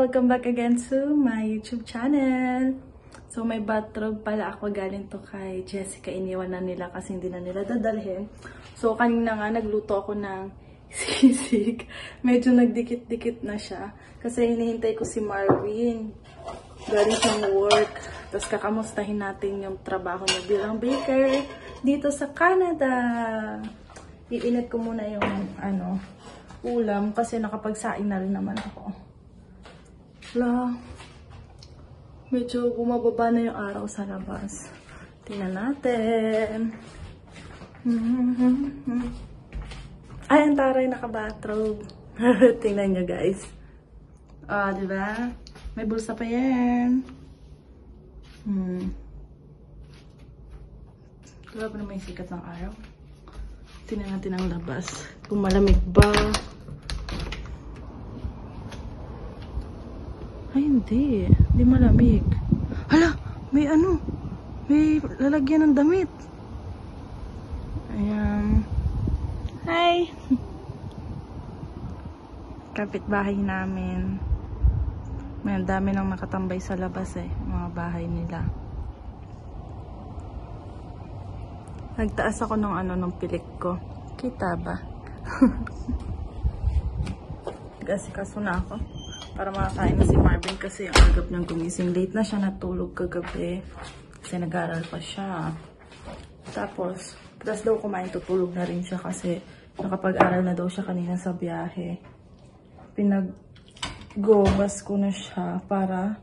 Welcome back again to my YouTube channel. So may bathrobe pala ako, galing to kay Jessica. Iniwan na nila kasi hindi na nila dadalhin. So kanina nga nagluto ako ng sisig. Medyo nagdikit-dikit na siya kasi hinihintay ko si Marvin. Galing siyang work. Tapos kakamustahin natin yung trabaho niya bilang baker dito sa Canada. Iinit ko muna yung ulam kasi nakapagsaing na rin naman ako. Wala. Medyo bumababa na yung araw sa labas. Tingnan natin. Ay, ang taray naka-bathrobe. Tingnan nyo guys. Diba? May bulsa pa yan. Grabe naman yung sikat ng araw. Tingnan natin ang labas. Kung malamig ba. Ay, hindi. Hindi malamig. Hala! May may lalagyan ng damit. Ayan. Hi! Kapitbahay namin. May dami nang nakatambay sa labas mga bahay nila. Nagtaas ako ng pilik ko. Kita ba? Nag-asikaso na ako para makakain na si Marvin kasi ang agap niyang gumising. Late na siya natulog kagabi kasi nag-aaral pa siya. Tapos daw kumain, tutulog na rin siya kasi nakapag-aral na daw siya kanina sa biyahe. Pinag-gobas ko na siya para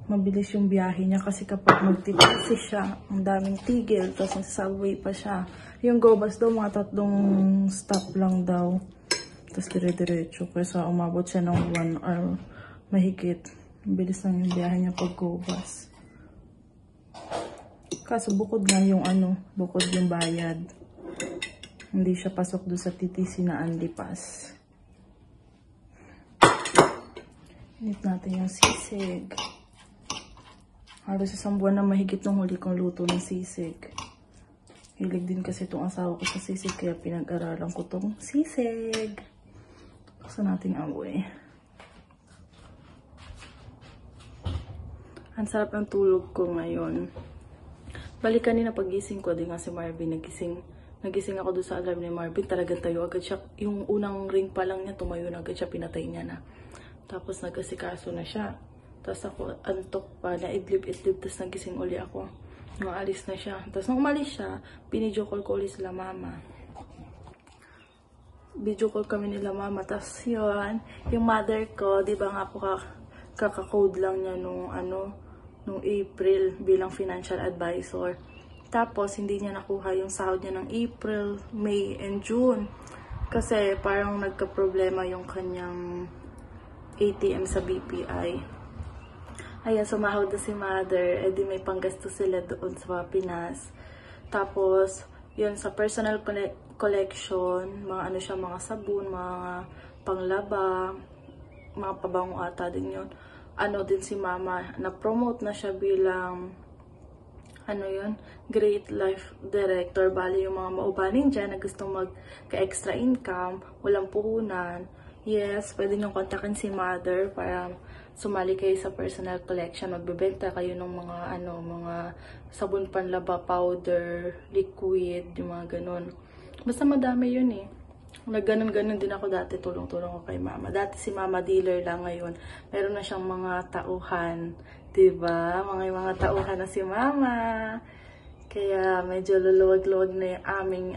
mabilis yung biyahe niya kasi kapag magtitisi siya, ang daming tigil, tapos nasa-subway pa siya. Yung gobas daw, mga 3 stop lang daw. Tapos dire-diretso. Kaya umabot siya ng 1 hour mahigit. Bilis lang yung biyahe niya pag gobas. Kaso bukod nga yung bukod yung bayad. Hindi siya pasok doon sa TTC na Anlipas. Init natin yung sisig. Halos isang buwan na mahigit ng huli kong luto ng sisig. Hilig din kasi itong asawa ko sa sisig, kaya pinag-aralan ko itong sisig. Buksan natin ang amoy. Ang sarap ng tulog ko ngayon. Balik kanina pagising ko, di nga si Marvin nagising ako doon sa alarm ni Marvin. Talagang tayo agad siya. Yung unang ring pa lang niya, tumayo na agad siya, pinatay niya na. Tapos nag-asikaso na siya. Tapos ako, antok pa, naidlip-idlip, tapos nagising uli ako. Maalis na siya. Tapos nung umalis siya, binidyo call ko ulit sila mama. Video call kami nila mama. Tapos yun, yung mother ko, di ba nga po kaka-code lang niya nung April bilang financial advisor. Tapos hindi niya nakuha yung sahod niya ng April, May, and June. Kasi parang nagka-problema yung kanyang ATM sa BPI. Ayan, sumahod na si mother, edi may panggasto sila doon sa Pinas. Tapos, yun sa personal collection, mga mga sabon, mga panglaba, mga pabango ata din yun. Din si mama, na-promote na siya bilang, Great Life Director. Bali yung mga maubaling dyan na gustong magka-extra income, walang puhunan. Yes, pwede niyong kontakin si mother para sumali kayo sa personal collection. Magbebenta kayo ng mga sabon panlaba, powder, liquid, yung mga ganun. Basta madami yun Nagganon-ganon din ako dati, tulong-tulong ko kay mama. Dati si mama dealer lang, ngayon meron na siyang mga tauhan. Diba? Mga tauhan na si mama. Kaya medyo luluwag-luwag na yung aming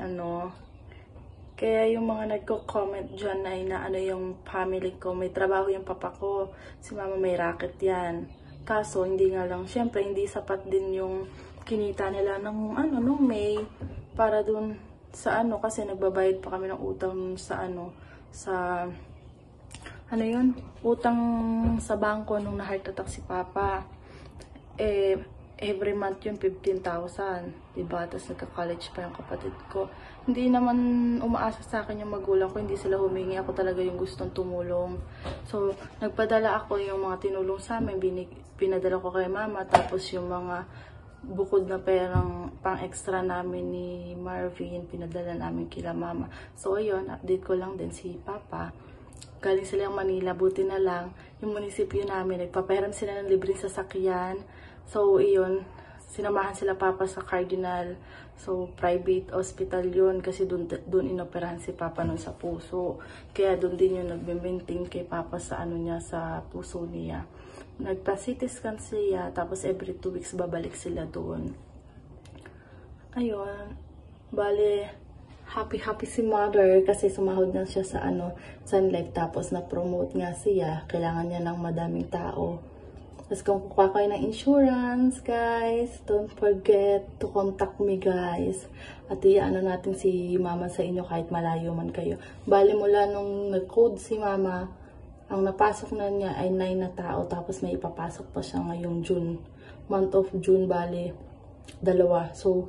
Kaya yung mga nagko-comment dyan ay yung family ko, may trabaho yung papa ko, si mama may racket yan. Kaso hindi nga lang, syempre hindi sapat din yung kinita nila ng nung May para dun sa kasi nagbabayad pa kami ng utang sa utang sa bangko nung na-heart attack si papa. Every month yun, 15,000. Diba? Tapos nagka-college pa yung kapatid ko. Hindi naman umaasa sa akin yung magulang ko. Hindi sila humingi. Ako talaga yung gustong tumulong. So, nagpadala ako yung mga tinulong sa amin. Pinadala ko kay mama. Tapos yung mga bukod na perang pang-extra namin ni Marvin, pinadala namin kila mama. So, ayun, update ko lang din si papa. Galing sila Manila, buti na lang. Yung munisipyo namin, nagpapahiram sila ng libreng sasakyan. So, iyon, sinamahan sila Papa sa Cardinal. So, private hospital yun kasi dun inoperahan si Papa nun sa puso. Kaya dun din yung nagme-maintain kay Papa sa ano niya, sa puso niya. Nagpa-CT scan siya, tapos every 2 weeks babalik sila dun. Ayun, bale, happy si mother kasi sumahod na siya sa Sun Life, tapos na-promote nga siya. Kailangan niya ng madaming tao. Tapos kung kukuha kayo ng insurance, guys, don't forget to contact me, guys. At iyaano natin si mama sa inyo kahit malayo man kayo. Bale, mula nung nag-code si mama, ang napasok na niya ay 9 na tao. Tapos may ipapasok pa siya ngayong June. Month of June, bale, 2. So,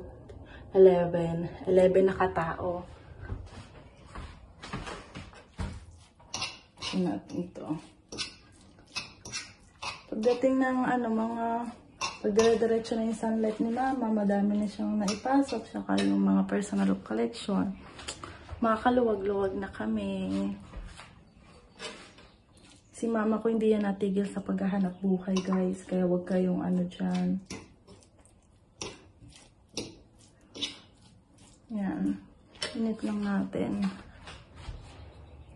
11 na katao. Natin ito. Pagdating ng mga pagdire-diretso na yung Sun Life ni mama, madami na siyang naipasok, saka yung mga personal collection. Makakaluwag-luwag na kami. Si mama ko hindi yan natigil sa paghahanap buhay, guys, kaya wag kayong dyan. Yan. Init lang natin.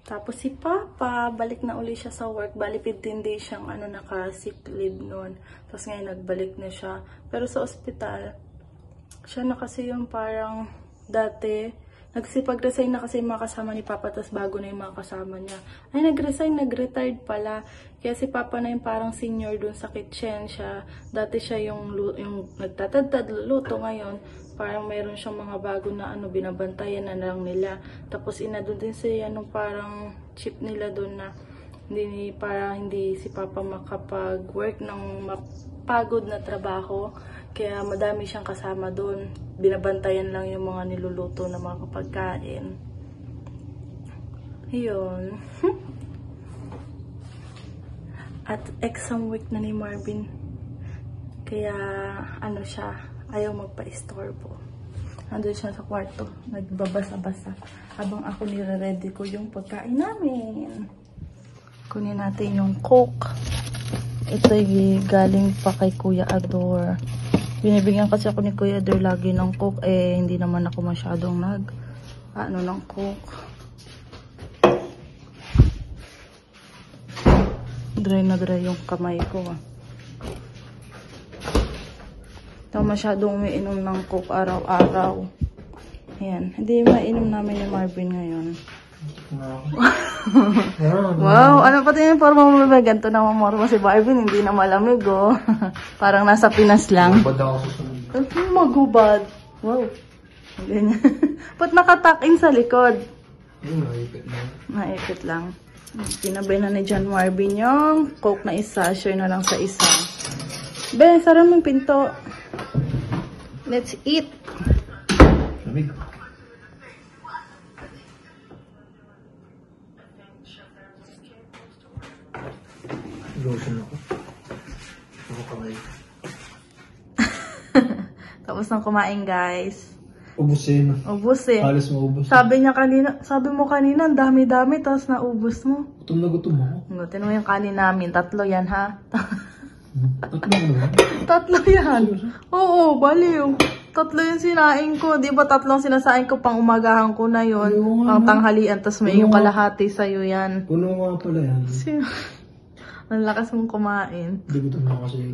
Tapos si Papa, balik na uli siya sa work. Bali 15 days siyang naka-sick leave noon. Tapos ngayon nagbalik na siya. Pero sa ospital, siya na kasi yung parang dati, nagsipag-resign na kasi yung mga kasama ni Papa, tapos bago na yung mga kasama niya. Ay, nag-retired pala. Kaya si Papa na yung parang senior dun sa kitchen siya. Dati siya yung nagtatad-tad, luto ngayon. Parang mayroon siyang mga bago na binabantayan na lang nila. Tapos inadun din siya nung parang chip nila dun na hindi si Papa makapag-work ng mapagod na trabaho. Kaya madami siyang kasama dun. Binabantayan lang yung mga niluluto na mga kapagkain. Ayun. At exam week na ni Marvin. Kaya siya, ayaw magpa-istorbo. Nandun siya sa kwarto, nagbabasa-basa. Habang ako nire-ready ko yung pagkain namin. Kunin natin yung Coke. Ito galing pa kay Kuya Ador. Binibigyan kasi ako ni Kuya Ador lagi ng Coke. Hindi naman ako masyadong ng Coke. Dry na dry yung kamay ko. Ito masyadong umiinom ng Coke araw-araw. Ayan. Hindi mainom namin ni Marvin ngayon. Wow! Ano pati yung forma mo ba? Ganito na mamorma si Marvin. Hindi na malamig, oh. Parang nasa Pinas lang. Magubad. Wow. Ganyan. Ba't nakatak-in sa likod? Naipit lang. Naipit lang. Kinabay na ni John Marvin yung Coke na isa. Share na lang sa isa. Be, sara mong pinto. Let's eat. Lamig. Lotion ako. Ako kamay. Tapos nang kumain, guys. Ubusin. Ubusin. Halos maubos. Sabi mo kanina, ang dami-dami, tapos naubos mo. Gutom na gutom ako. Tingnan mo yung kanin namin. 3 yan, ha? 3 ba? 3 yan. Oo, baliw. 3 yung sinain ko. Di ba 3 sinasain ko, pang umagahan ko na yun. Pang tanghalian, tapos may yung kalahati sa'yo yan. Puno nga pala yan. Ang lakas mong kumain. Hindi gutom na kasi.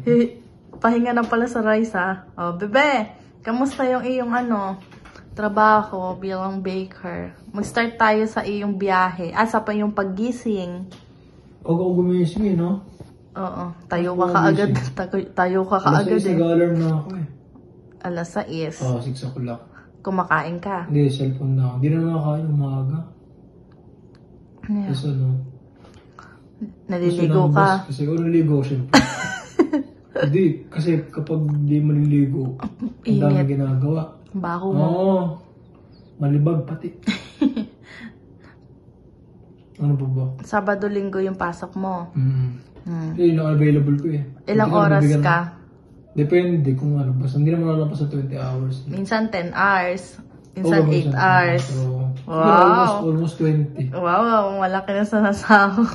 Pahinga na pala sa rice, ha? O, bebe, kamusta yung iyong trabaho bilang baker? Mag-start tayo sa iyong biyahe. Asa pa yung paggising? Huwag ako gumising, no? Oo. Tayo ka kaagad. Tayo ka kaagad, eh. Nag-alarm na ako, eh. Alas 6. Oo, 6 o'clock. Kumakain ka? Hindi, cellphone na ako. Hindi na nakakain umaga. Yeah. Kasi naliligo ka? Kasi naliligo, syempre. Hindi, kasi kapag di maliligo, ang dami ginagawa. Baho mo. Oo. Malibag pati. Ano pa ba? Sabado, linggo yung pasok mo. Yun ang available ko, eh. Ilang oras ka? Depende kung ano. Basta hindi naman nalapas sa 20 hours. Minsan 10 hours. Minsan 8 hours. So, Wow. Almost 20. Wow, malaki na sa nasahod.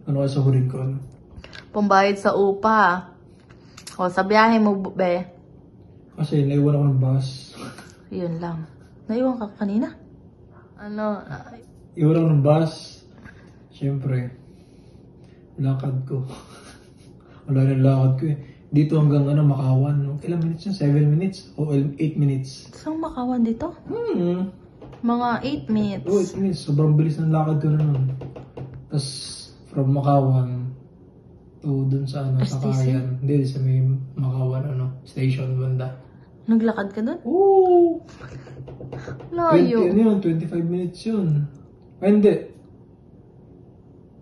Ano kaya sahurin ko? Ano? Pambayad sa upa. O, sa biyahe mo, be. Kasi naiwan ako ng bus. Yun lang. Naiwan ka kanina? Ano? Iwan ako ng bus. Siyempre, lakad ko. Wala na lakad ko eh. Dito hanggang Makawan. No? Ilang minutes yun? 7 minutes? O 8 minutes? Saan Makawan dito? Mga 8 minutes. Oh, 8 minutes. Sobrang bilis ng lakad ko na nun. Tapos, from Makawan to dun sa sa STC? Kayan. Hindi, sa may Makawan station banda. Naglakad ka doon? Oo! Layo. 25 minutes yun. Ay, hindi.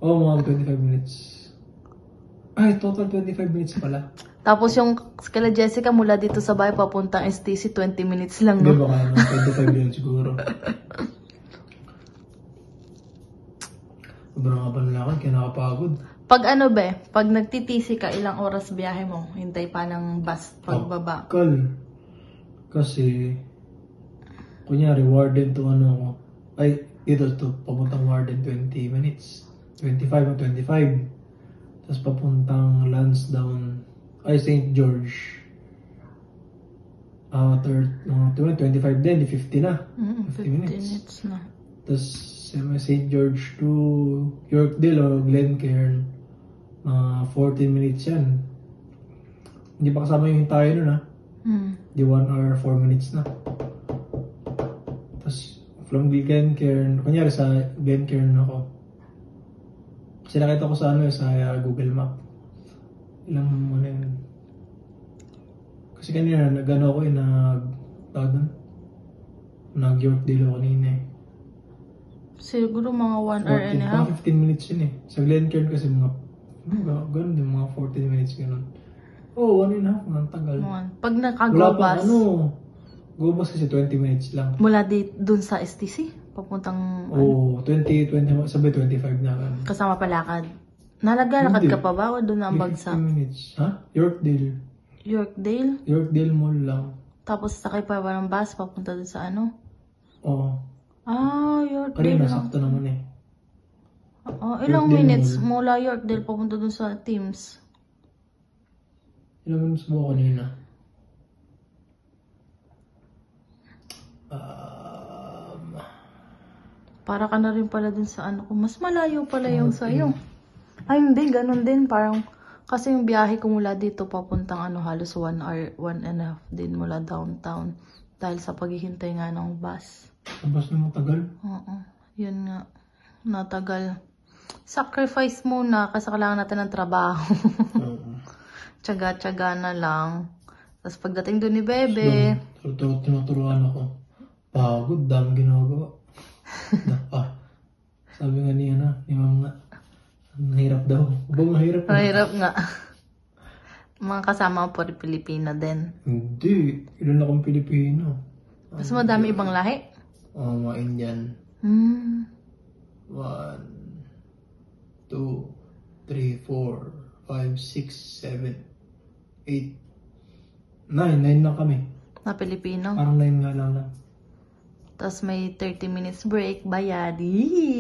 Oo, mga 25 minutes. Ay, total 25 minutes pala. Tapos yung kala Jessica mula dito sa bahay papuntang STC, 20 minutes lang, Hindi no? baka 25 minutes siguro. Sobrang nga pa nalakad, kaya nakapagod. Pag pag nagtitisi ka, ilang oras biyahe mo? Hintay pa ng bus pagbaba. Kal. Kasi, kunyari, Warden to dito to, papuntang Warden 20 minutes. 25 o 25. Tapos papuntang Lansdowne, St. George. 25 din, 50 na. 50 minutes. na. Tapos St. George to Yorkdale o Glencairn, 14 minutes yan. Hindi pa kasama yung tayo nun Di 1 hour 4 minutes na. Tapos from Glencairn, kunyari sa Glencairn ako. Kasi nakita ko sa sa Google Map. Ilang yun. Kasi kanina nag-ano ako nag-Yorkdale ako kanina eh. Siguro mga 1 hour and a half. Mga 15 minutes yun eh. Sa Glencairn kasi ganun din, mga 14 minutes ganun. Oh, 1 and a half, ang tagal. Pag Wala naka-go pa bus, go bus kasi 20 minutes lang. mula dun sa STC, papuntang Oh, 20, sabay 25 na kan. kasama palakad. Nalaglalakad Hindi. ka pa ba o doon na ang 15 bagsak? minutes. Ha? Yorkdale. Yorkdale? Mall lang. Tapos sakay pa ba ng bus papunta dun sa Oo. Yorkdale Kanina, lang. sakto naman eh. Ilang Yorkdale minutes Mall. mula Yorkdale papunta dun sa Teams? Ilang minutes mo kanina? Para ka na rin pala dun sa Mas malayo pala yung sa'yo. Ay, hindi. Ganun din. Parang, kasi yung biyahe ko mula dito papuntang halos 1 hour, 1 and a half din mula downtown. Dahil sa paghihintay nga ng bus. Tapos na matagal. Oo. Yun nga. Natagal. Sacrifice muna kasi kailangan natin ng trabaho. Tsaga-tsaga na lang. Tapos pagdating doon ni Bebe, Tinuturuan ako. Pagod, dami ginagawa. Sabi nga ni Ma'am nga, mahirap daw. Ba mahirap? mahirap nga. Mga kasama ko po Pilipino din. Hindi. Ilan akong Pilipino. Mas madami ibang lahi. Mga Indian. 1, 2, 3, 4, 5, 6, 7, 8, 9. 9 lang kami. Na Pilipino. Parang 9 nga lang. Tapos may 30 minutes break, bayad.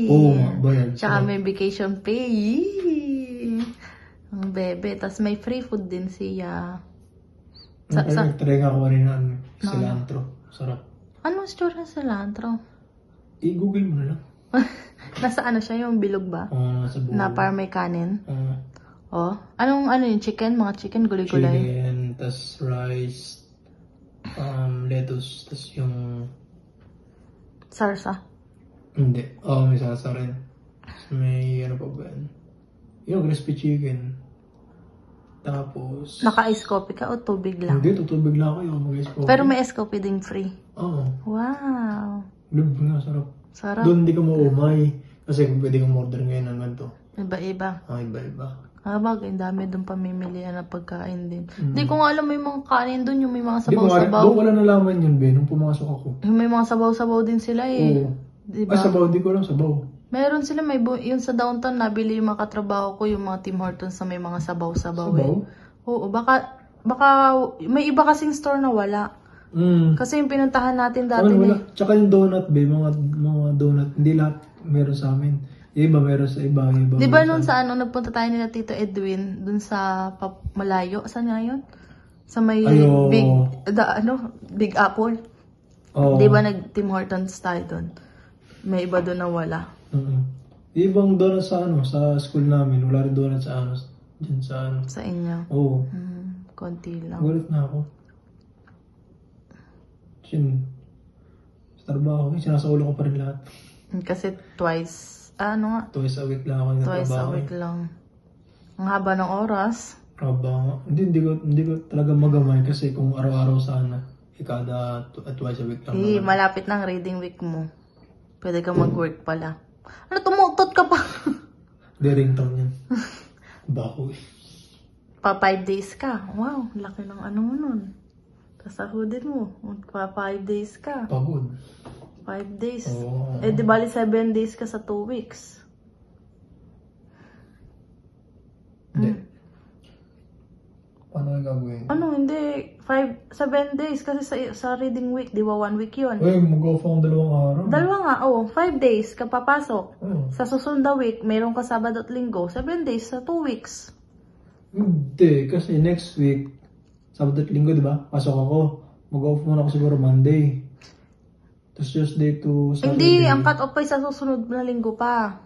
Oo, bayad. Tsaka may vacation pay. Ang Bebe. Tapos may free food din siya. Try nga ko rin cilantro. Sarap. Anong store ng cilantro? I-google mo na lang. Nasa siya, yung bilog ba? Nasa buo. Na para may kanin? Anong yung chicken? Mga chicken, gulay-gulay? Chicken, tas rice, lettuce, tas yung... Sarsa? Hindi. May salsa rin. May pa ba yan? Yung crispy chicken. Tapos... Naka-ice coffee ka o tubig lang? Hindi, tutubig lang kayo. Mag-ice coffee. Pero may ice coffee din free? Oo. Wow! Lub nga, sarap. Sarap. Doon hindi ka maumay. Kasi pwede kang order ngayon ng ganito. Iba-iba. Iba-iba. Bagay, ang dami doon pamimilian na pagkain din. Hindi ko nga alam may mga kanin doon, yung may mga sabaw-sabaw. Doon ko lang nalaman yun, Ben, nung pumasok ako. Yung may mga sabaw-sabaw din sila eh. Oo. Diba? Sabaw, hindi ko alam sabaw. Meron sila, yung sa downtown, nabili yung mga katrabaho ko, yung mga Tim Hortons na may mga sabaw-sabaw Sabaw? eh. Oo, baka may iba kasing store na wala. Kasi yung pinuntahan natin dati wala. Tsaka yung donut, mga donut, hindi lahat meron sa amin. Yung iba meron sa iba. Di ba nung sa nagpunta tayo nila Tito Edwin, dun sa malayo, saan nga yun? Sa may Big Apple. Di ba nag-Tim Hortons tayo dun? May iba dun na wala. Ibang donut sa sa school namin. Wala rin donut sa dyan sa Sa inyo? Oo. Konti lang. Gulat na ako. Sa trabaho, sinasaulo ko pa rin lahat. Kasi twice a week lang ako nagtrabaho. Twice a week lang. Ang haba ng oras. Haba. Hindi ko talaga magamay kasi kung araw-araw sana, kada twice a week lang. Malapit ng reading week mo. Pwede ka mag-work pala. Ano, tumutot ka pa? Hindi, ringtone yan. Bako eh. Pa 5 days ka. Wow, laki ng mo nun. Kasahudin mo. Pa 5 days ka. Pagod. 5 days. Di bali 7 days ka sa 2 weeks. Hindi. Paano yung gagawin? Hindi. 7 days kasi sa reading week. Di ba 1 week yun? Mag-off ako 2 araw. 5 days ka papasok. Sa susunod na week, meron ka Sabado at Linggo. 7 days sa 2 weeks. Hindi. Kasi next week, Sabado at Linggo, di ba? Pasok ako. Mag-off muna ako siguro Monday. Tapos Tuesday to Saturday. Hindi, ang cut-off ay sa susunod na linggo pa.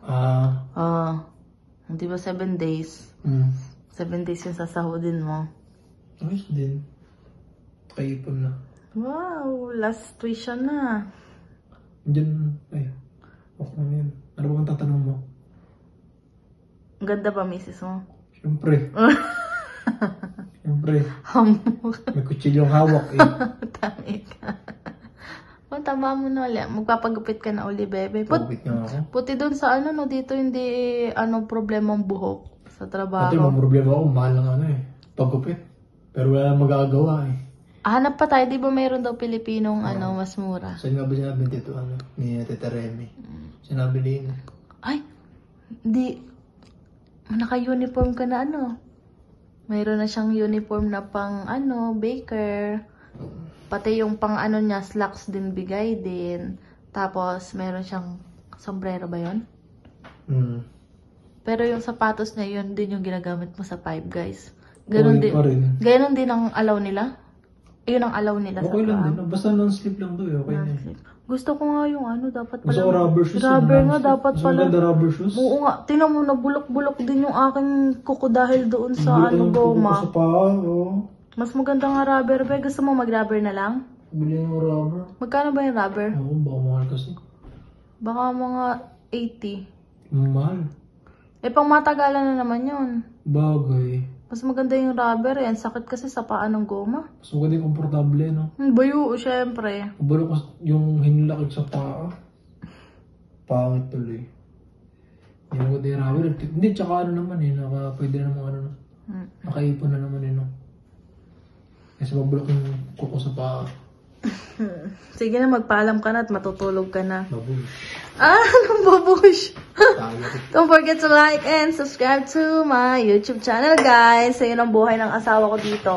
Hindi ba 7 days? 7 days yung sasahudin mo. Ayos din. Kaipon na. Wow, last tuition na. Diyan, okay na yun. Ano ba ang tatanong mo? Ang ganda ba, misis mo? Siyempre. Siyempre. May kutsilyong hawak eh. Tami ka. Tama mo na ulit. Magpapagupit ka na uli, bebe. Pagupit nga ako. Puti doon sa dito hindi problema ang buhok sa trabaho. Ito yung problema ako, mahal lang pagupit. Pero wala nang magagawa eh. Hanap pa tayo, di ba mayroon daw Pilipinong mas mura? Saan nga ba sinabi dito, ni Tita Remy? Sinabi din. Ay, hindi. Naka-uniform ka na Mayroon na siyang uniform na pang baker. Pati yung pang niya, slacks din bigay din. Tapos, meron siyang sombrero ba yun? Pero yung sapatos niya, yun din yung ginagamit mo sa Five Guys. Ganon din. Ganon din ang allow nila? Yun ang allow nila sa okay lang din. Basta non-slip lang doon. Okay na. Gusto ko nga yung dapat pala. Gusto ko rubber shoes. Rubber nga dapat pala. Gusto ko rubber shoes. Oo nga. Tingnan mo na bulok-bulok din yung aking kuko dahil doon sa goma. Sa paa, Mas maganda nga rubber. Gusto mo mag-rubber na lang? Bili ng rubber. Magkano ba yung rubber? Baka mahal kasi. Baka mga 80. Mahal. Pang matagalan na naman yun. Bagay. Mas maganda yung rubber Ang sakit kasi sa paa ng goma. Mas maganda yung komportable, no? Bayo, syempre. Balo ko yung hinlakid sa paa. Pangit tuloy. Hindi maganda yung rubber. Hindi, tsaka naman pwede na naman nakaipon na naman Kasi mabulok yung kuko sa paa. Sige na, magpaalam ka na at matutulog ka na. Babush. Babush. Don't forget to like and subscribe to my YouTube channel, guys. Sa yun ang buhay ng asawa ko dito.